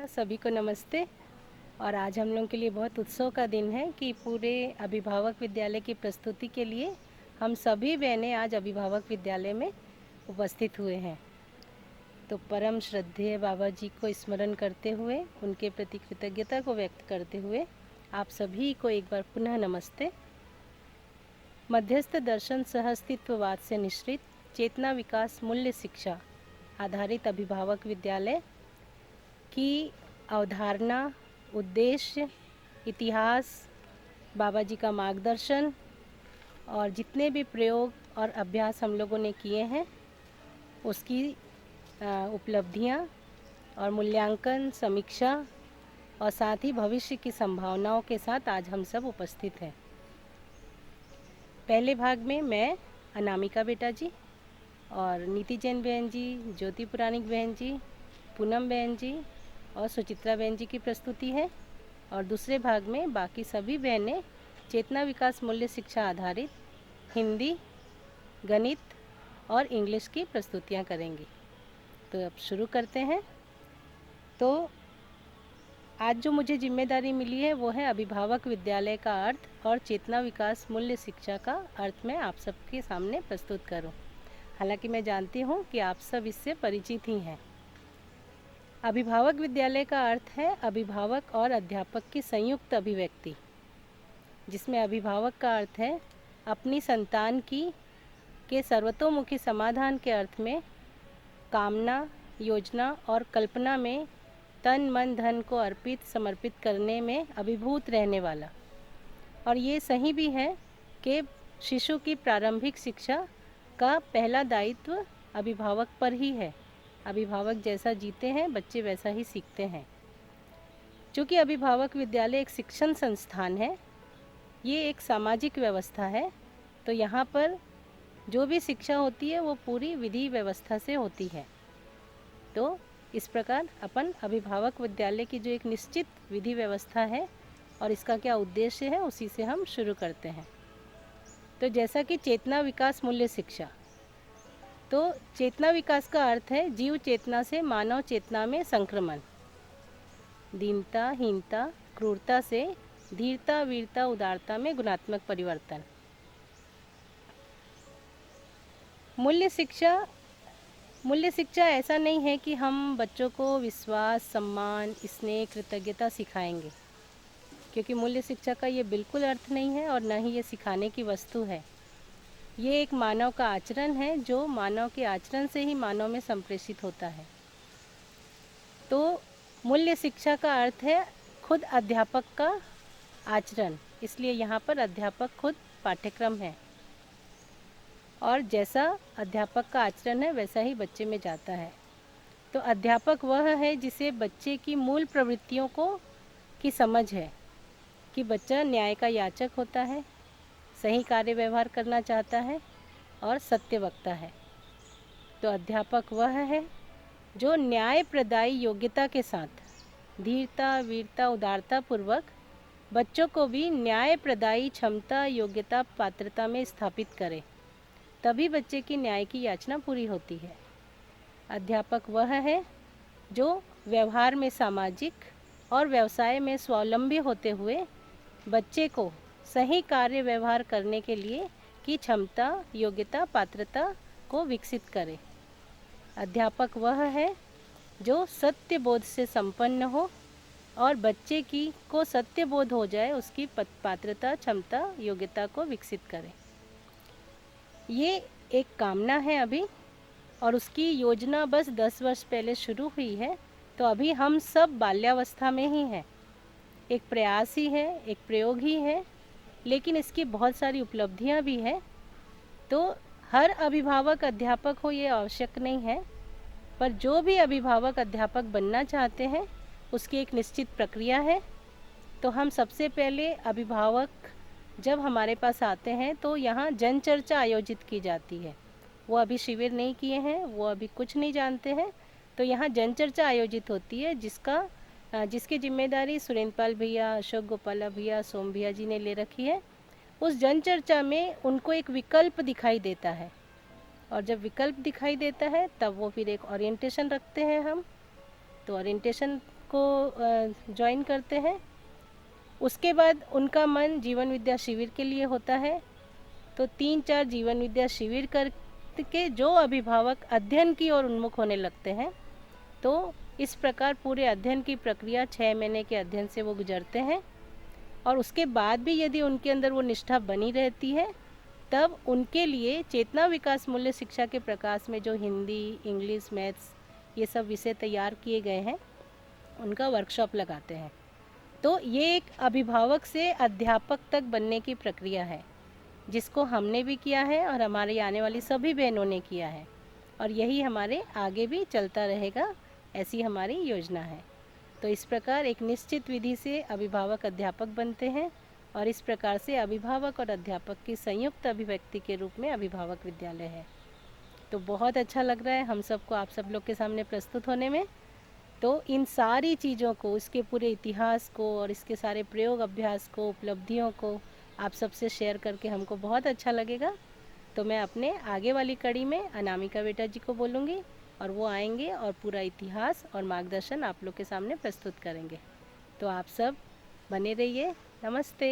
सभी को नमस्ते। और आज हम लोगों के लिए बहुत उत्सव का दिन है कि पूरे अभिभावक विद्यालय की प्रस्तुति के लिए हम सभी बहनें आज अभिभावक विद्यालय में उपस्थित हुए हैं। तो परम श्रद्धेय बाबा जी को स्मरण करते हुए, उनके प्रति कृतज्ञता को व्यक्त करते हुए आप सभी को एक बार पुनः नमस्ते। मध्यस्थ दर्शन सह अस्तित्ववाद से निश्रित चेतना विकास मूल्य शिक्षा आधारित अभिभावक विद्यालय की अवधारणा, उद्देश्य, इतिहास, बाबा जी का मार्गदर्शन और जितने भी प्रयोग और अभ्यास हम लोगों ने किए हैं उसकी उपलब्धियां और मूल्यांकन, समीक्षा और साथ ही भविष्य की संभावनाओं के साथ आज हम सब उपस्थित हैं। पहले भाग में मैं अनामिका बेटा जी और नीति जैन बहन जी, ज्योति पुराणिक बहन जी, पूनम बहन जी और सुचित्रा बहन जी की प्रस्तुति है। और दूसरे भाग में बाकी सभी बहनें चेतना विकास मूल्य शिक्षा आधारित हिंदी, गणित और इंग्लिश की प्रस्तुतियां करेंगी। तो अब शुरू करते हैं। तो आज जो मुझे जिम्मेदारी मिली है वो है अभिभावक विद्यालय का अर्थ और चेतना विकास मूल्य शिक्षा का अर्थ मैं आप सबके सामने प्रस्तुत करूं। हालांकि मैं जानती हूं कि आप सब इससे परिचित ही हैं। अभिभावक विद्यालय का अर्थ है अभिभावक और अध्यापक की संयुक्त अभिव्यक्ति, जिसमें अभिभावक का अर्थ है अपनी संतान के सर्वतोमुखी समाधान के अर्थ में कामना, योजना और कल्पना में तन मन धन को अर्पित समर्पित करने में अभिभूत रहने वाला। और ये सही भी है कि शिशु की प्रारंभिक शिक्षा का पहला दायित्व अभिभावक पर ही है। अभिभावक जैसा जीते हैं बच्चे वैसा ही सीखते हैं। चूँकि अभिभावक विद्यालय एक शिक्षण संस्थान है, ये एक सामाजिक व्यवस्था है, तो यहाँ पर जो भी शिक्षा होती है वो पूरी विधि व्यवस्था से होती है। तो इस प्रकार अपन अभिभावक विद्यालय की जो एक निश्चित विधि व्यवस्था है और इसका क्या उद्देश्य है उसी से हम शुरू करते हैं। तो जैसा कि चेतना विकास मूल्य शिक्षा, तो चेतना विकास का अर्थ है जीव चेतना से मानव चेतना में संक्रमण, दीनता, हीनता, क्रूरता से धीरता, वीरता, उदारता में गुणात्मक परिवर्तन। मूल्य शिक्षा ऐसा नहीं है कि हम बच्चों को विश्वास, सम्मान, स्नेह, कृतज्ञता सिखाएंगे, क्योंकि मूल्य शिक्षा का ये बिल्कुल अर्थ नहीं है और न ही ये सिखाने की वस्तु है। ये एक मानव का आचरण है जो मानव के आचरण से ही मानव में संप्रेषित होता है। तो मूल्य शिक्षा का अर्थ है खुद अध्यापक का आचरण, इसलिए यहाँ पर अध्यापक खुद पाठ्यक्रम है और जैसा अध्यापक का आचरण है वैसा ही बच्चे में जाता है। तो अध्यापक वह है जिसे बच्चे की मूल प्रवृत्तियों की समझ है कि बच्चा न्याय का याचक होता है, सही कार्य व्यवहार करना चाहता है और सत्य वक्ता है। तो अध्यापक वह है जो न्याय प्रदायी योग्यता के साथ धीरता, वीरता, उदारता पूर्वक बच्चों को भी न्याय प्रदायी क्षमता, योग्यता, पात्रता में स्थापित करे, तभी बच्चे की न्याय की याचना पूरी होती है। अध्यापक वह है जो व्यवहार में सामाजिक और व्यवसाय में स्वावलंबी होते हुए बच्चे को सही कार्य व्यवहार करने के लिए की क्षमता, योग्यता, पात्रता को विकसित करे। अध्यापक वह है जो सत्य बोध से संपन्न हो और बच्चे को सत्य बोध हो जाए, उसकी पात्रता, क्षमता, योग्यता को विकसित करे। ये एक कामना है अभी, और उसकी योजना बस 10 वर्ष पहले शुरू हुई है। तो अभी हम सब बाल्यावस्था में ही हैं। एक प्रयास ही है, एक प्रयोग ही है, लेकिन इसकी बहुत सारी उपलब्धियां भी है। तो हर अभिभावक अध्यापक हो ये आवश्यक नहीं है, पर जो भी अभिभावक अध्यापक बनना चाहते हैं उसकी एक निश्चित प्रक्रिया है। तो हम सबसे पहले अभिभावक जब हमारे पास आते हैं तो यहाँ जन चर्चा आयोजित की जाती है। वो अभी शिविर नहीं किए हैं, वो अभी कुछ नहीं जानते हैं, तो यहाँ जन चर्चा आयोजित होती है जिसकी जिम्मेदारी सुरेंद्रपाल भैया, अशोक गोपाला भैया, सोम भैया जी ने ले रखी है। उस जन चर्चा में उनको एक विकल्प दिखाई देता है, और जब विकल्प दिखाई देता है तब वो फिर एक ओरिएंटेशन रखते हैं हम। तो ओरिएंटेशन को ज्वाइन करते हैं। उसके बाद उनका मन जीवन विद्या शिविर के लिए होता है। तो 3-4 जीवन विद्या शिविर करके जो अभिभावक अध्ययन की ओर उन्मुख होने लगते हैं, तो इस प्रकार पूरे अध्ययन की प्रक्रिया 6 महीने के अध्ययन से वो गुजरते हैं। और उसके बाद भी यदि उनके अंदर वो निष्ठा बनी रहती है, तब उनके लिए चेतना विकास मूल्य शिक्षा के प्रकाश में जो हिंदी, इंग्लिश, मैथ्स ये सब विषय तैयार किए गए हैं, उनका वर्कशॉप लगाते हैं। तो ये एक अभिभावक से अध्यापक तक बनने की प्रक्रिया है, जिसको हमने भी किया है और हमारी आने वाली सभी बहनों ने किया है, और यही हमारे आगे भी चलता रहेगा, ऐसी हमारी योजना है। तो इस प्रकार एक निश्चित विधि से अभिभावक अध्यापक बनते हैं, और इस प्रकार से अभिभावक और अध्यापक की संयुक्त अभिव्यक्ति के रूप में अभिभावक विद्यालय है। तो बहुत अच्छा लग रहा है हम सबको आप सब लोग के सामने प्रस्तुत होने में। तो इन सारी चीज़ों को, इसके पूरे इतिहास को और इसके सारे प्रयोग अभ्यास को, उपलब्धियों को आप सबसे शेयर करके हमको बहुत अच्छा लगेगा। तो मैं अपने आगे वाली कड़ी में अनामिका बेटा जी को बोलूँगी, और वो आएंगे और पूरा इतिहास और मार्गदर्शन आप लोग के सामने प्रस्तुत करेंगे। तो आप सब बने रहिए। नमस्ते।